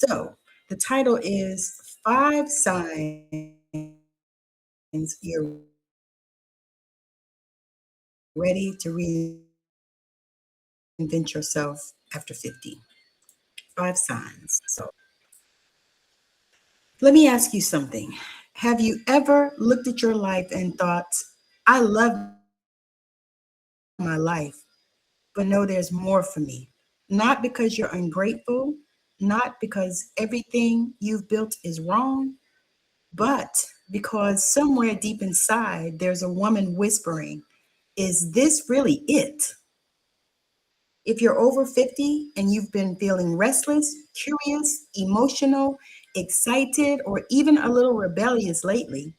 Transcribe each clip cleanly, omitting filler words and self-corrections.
So the title is Five Signs You're Ready to Reinvent Yourself After 50. Five signs. So let me ask you something. Have you ever looked at your life and thought, I love my life, but no, there's more for me? Not because you're ungrateful, not because everything you've built is wrong, but because somewhere deep inside, there's a woman whispering, is this really it? If you're over 50 and you've been feeling restless, curious, emotional, excited, or even a little rebellious lately,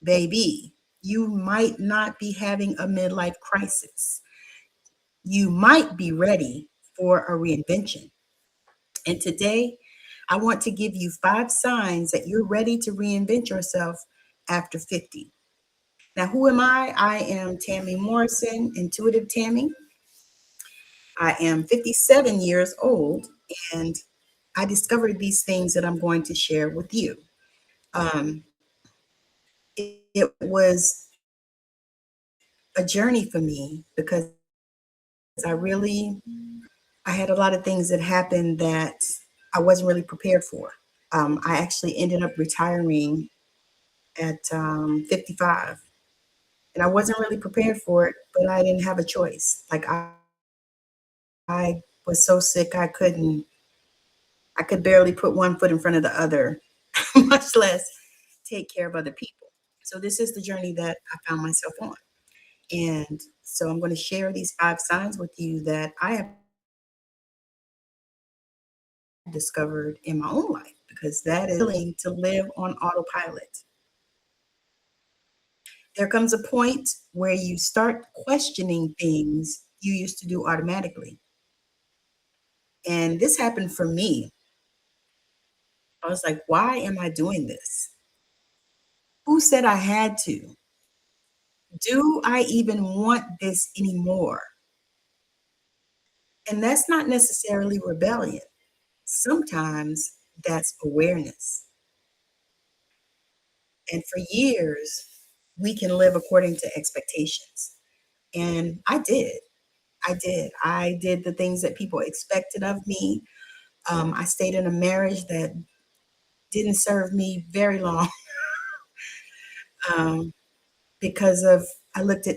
baby, you might not be having a midlife crisis. You might be ready for a reinvention. And today, I want to give you five signs that you're ready to reinvent yourself after 50. Now, who am I? I am Tammi Morrison, Intuitive Tammy. I am 57 years old, and I discovered these things that I'm going to share with you. Um, it was a journey for me because I really I had a lot of things that happened that I wasn't really prepared for. I actually ended up retiring at 55, and I wasn't really prepared for it, but I didn't have a choice. I was so sick I could barely put one foot in front of the other, much less take care of other people. So this is the journey that I found myself on. And so I'm going to share these five signs with you that I have discovered in my own life because that is willing to live on autopilot. There comes a point where you start questioning things you used to do automatically. And this happened for me. I was like, why am I doing this? Who said I had to? Do I even want this anymore? And that's not necessarily rebellion. Sometimes that's awareness. And for years, we can live according to expectations. And I did. I did. I did the things that people expected of me. I stayed in a marriage that didn't serve me very long um, because of I looked at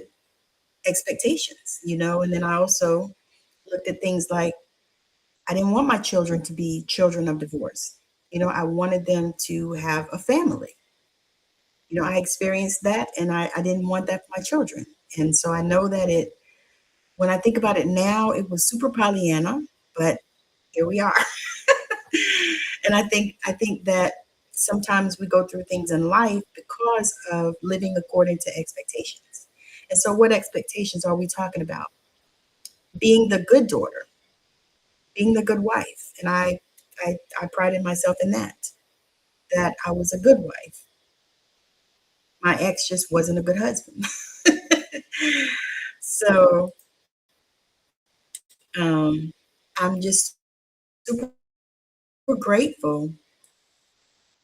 expectations, and then I also looked at things like I didn't want my children to be children of divorce. I wanted them to have a family. I experienced that and I didn't want that for my children. And so I know that when I think about it now, it was super Pollyanna, but here we are. And I think that sometimes we go through things in life because of living according to expectations. And so what expectations are we talking about? Being the good daughter, being the good wife. And I prided myself in that I was a good wife. My ex just wasn't a good husband. So I'm just super grateful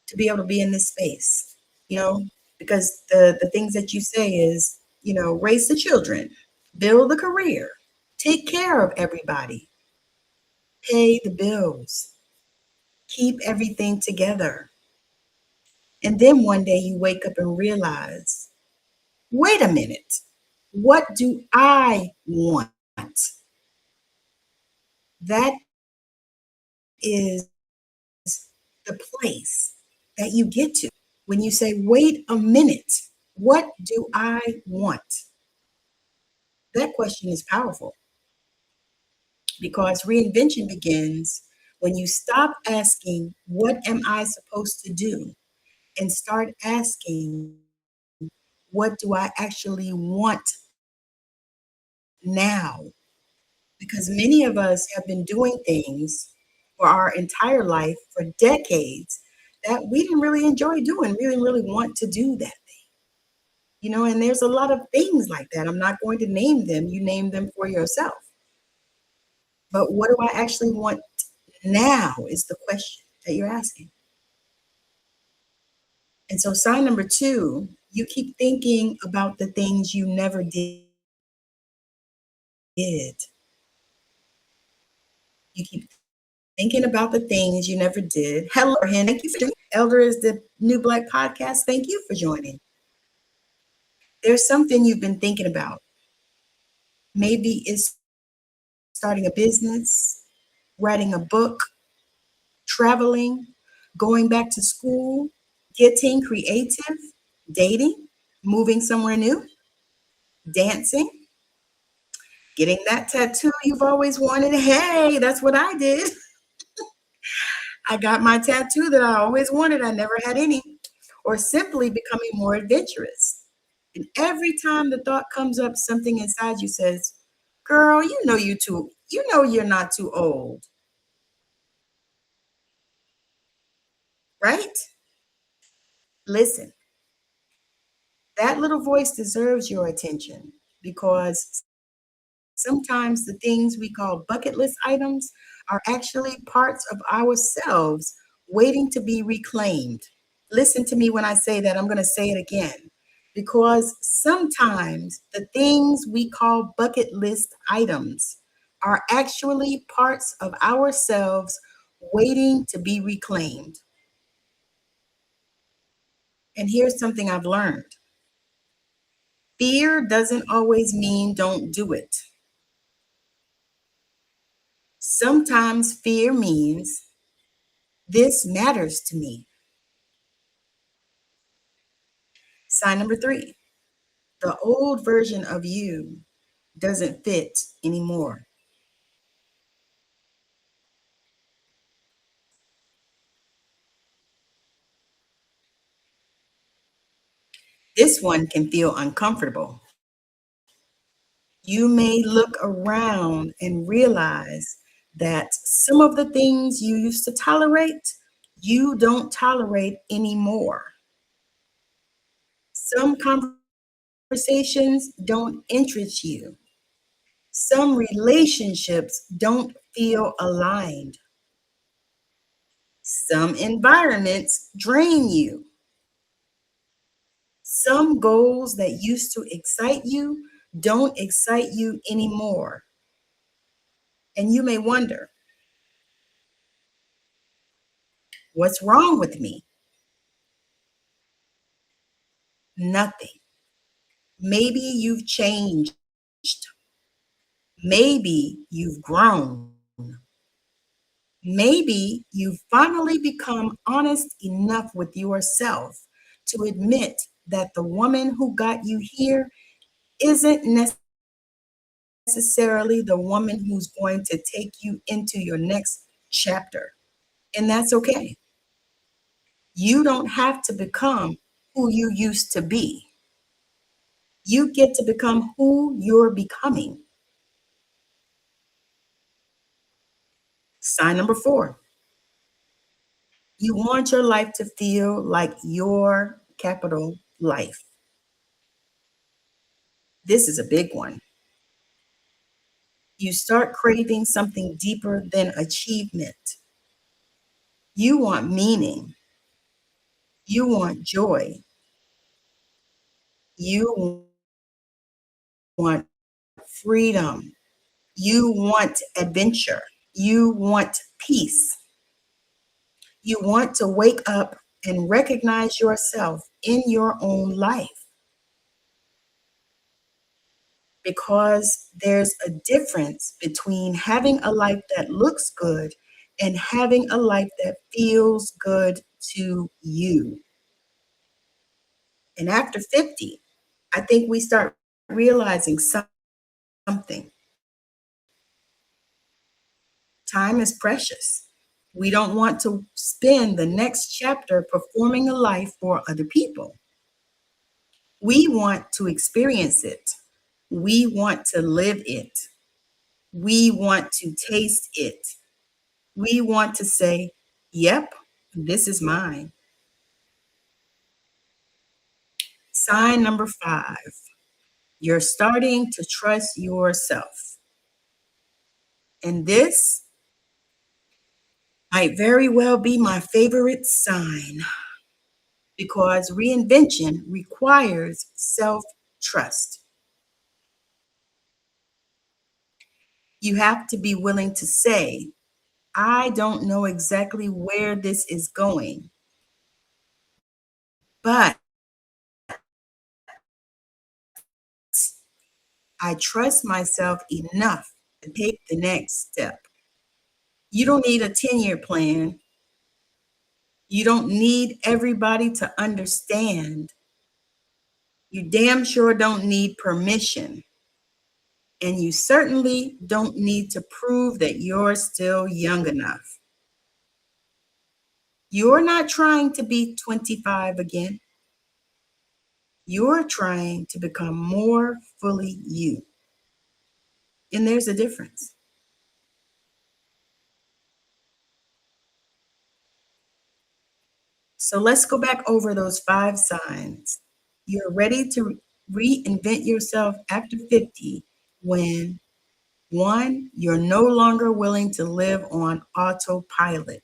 to be able to be in this space, you know, because the things that you say is, raise the children, build a career, take care of everybody, pay the bills, keep everything together. And then one day you wake up and realize, wait a minute, what do I want? That is the place that you get to when you say, wait a minute, what do I want? That question is powerful because reinvention begins when you stop asking, what am I supposed to do? And start asking, what do I actually want now? Because many of us have been doing things for our entire life, for decades, that we didn't really enjoy doing, we didn't really want to do that thing. And there's a lot of things like that. I'm not going to name them. You name them for yourself. But what do I actually want now is the question. that you're asking. And so, sign number two, you keep thinking about the things you never did. You keep thinking about the things you never did. Hello, Hen. Thank you for joining. Elder is the New Black Podcast. Thank you for joining. There's something you've been thinking about. Maybe it's starting a business, writing a book, traveling, going back to school, getting creative, dating, moving somewhere new, dancing, getting that tattoo you've always wanted. Hey, that's what I did. I got my tattoo that I always wanted. I never had any. Or simply becoming more adventurous. And every time the thought comes up, something inside you says, girl, you know you're not too old, right? Listen, that little voice deserves your attention because sometimes the things we call bucket list items are actually parts of ourselves waiting to be reclaimed. Listen to me when I say that. I'm going to say it again. Because sometimes the things we call bucket list items are actually parts of ourselves waiting to be reclaimed. And here's something I've learned: fear doesn't always mean don't do it. Sometimes fear means this matters to me. Sign number three, the old version of you doesn't fit anymore. This one can feel uncomfortable. You may look around and realize that some of the things you used to tolerate, you don't tolerate anymore. Some conversations don't interest you. Some relationships don't feel aligned. Some environments drain you. Some goals that used to excite you don't excite you anymore. And you may wonder, what's wrong with me? Nothing. Maybe you've changed. Maybe you've grown. Maybe you've finally become honest enough with yourself to admit that the woman who got you here isn't necessarily the woman who's going to take you into your next chapter. And that's okay. You don't have to become who you used to be. You get to become who you're becoming. Sign number four, you want your life to feel like your capital life. This is a big one. You start craving something deeper than achievement. You want meaning. You want joy. You want freedom. You want adventure. You want peace. You want to wake up and recognize yourself in your own life because there's a difference between having a life that looks good and having a life that feels good to you. And after 50, I think we start realizing something. Time is precious. We don't want to spend the next chapter performing a life for other people. We want to experience it. We want to live it. We want to taste it. We want to say, yep, this is mine. Sign number five, you're starting to trust yourself. And this Might very well be my favorite sign because reinvention requires self trust. You have to be willing to say, I don't know exactly where this is going, but I trust myself enough to take the next step. You don't need a 10-year plan. You don't need everybody to understand. You damn sure don't need permission. And you certainly don't need to prove that you're still young enough. You're not trying to be 25 again. You're trying to become more fully you. And there's a difference. So let's go back over those 5 signs. You're ready to reinvent yourself after 50 when one, you're no longer willing to live on autopilot.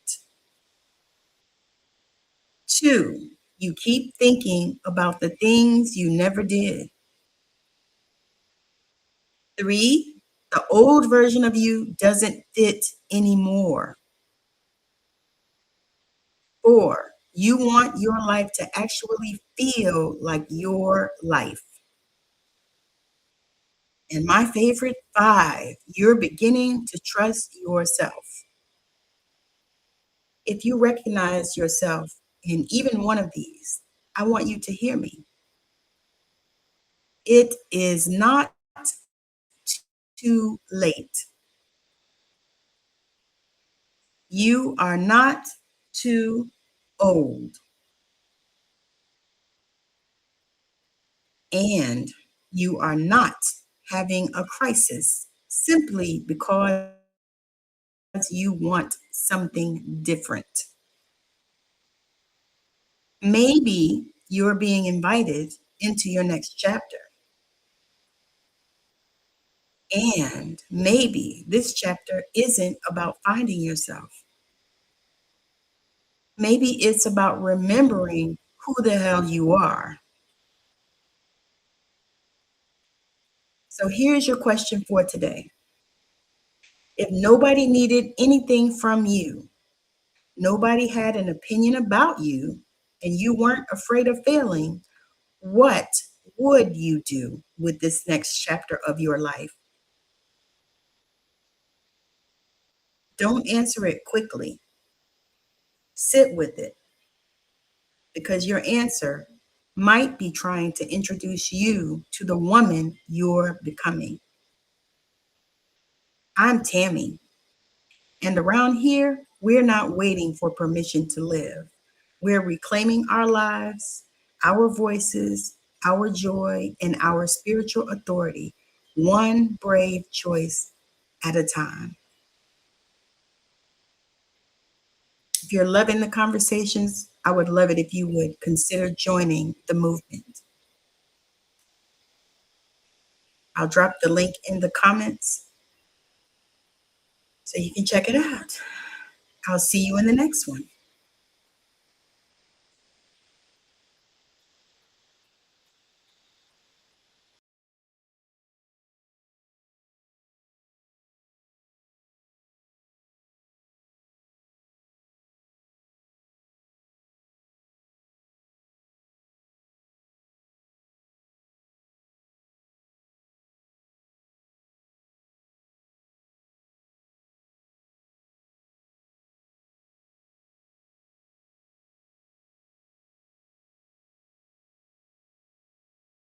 Two, you keep thinking about the things you never did. Three, the old version of you doesn't fit anymore. Four, you want your life to actually feel like your life. And my favorite five, you're beginning to trust yourself. If you recognize yourself in even one of these, I want you to hear me. It is not too late. You are not too old. And you are not having a crisis simply because you want something different. Maybe you're being invited into your next chapter. And maybe this chapter isn't about finding yourself. Maybe it's about remembering who the hell you are. So here's your question for today. If nobody needed anything from you, nobody had an opinion about you, and you weren't afraid of failing, what would you do with this next chapter of your life? Don't answer it quickly. Sit with it because your answer might be trying to introduce you to the woman you're becoming. I'm Tammy, and around here, we're not waiting for permission to live. We're reclaiming our lives, our voices, our joy, and our spiritual authority, one brave choice at a time. If you're loving the conversations, I would love it if you would consider joining the movement. I'll drop the link in the comments so you can check it out. I'll see you in the next one.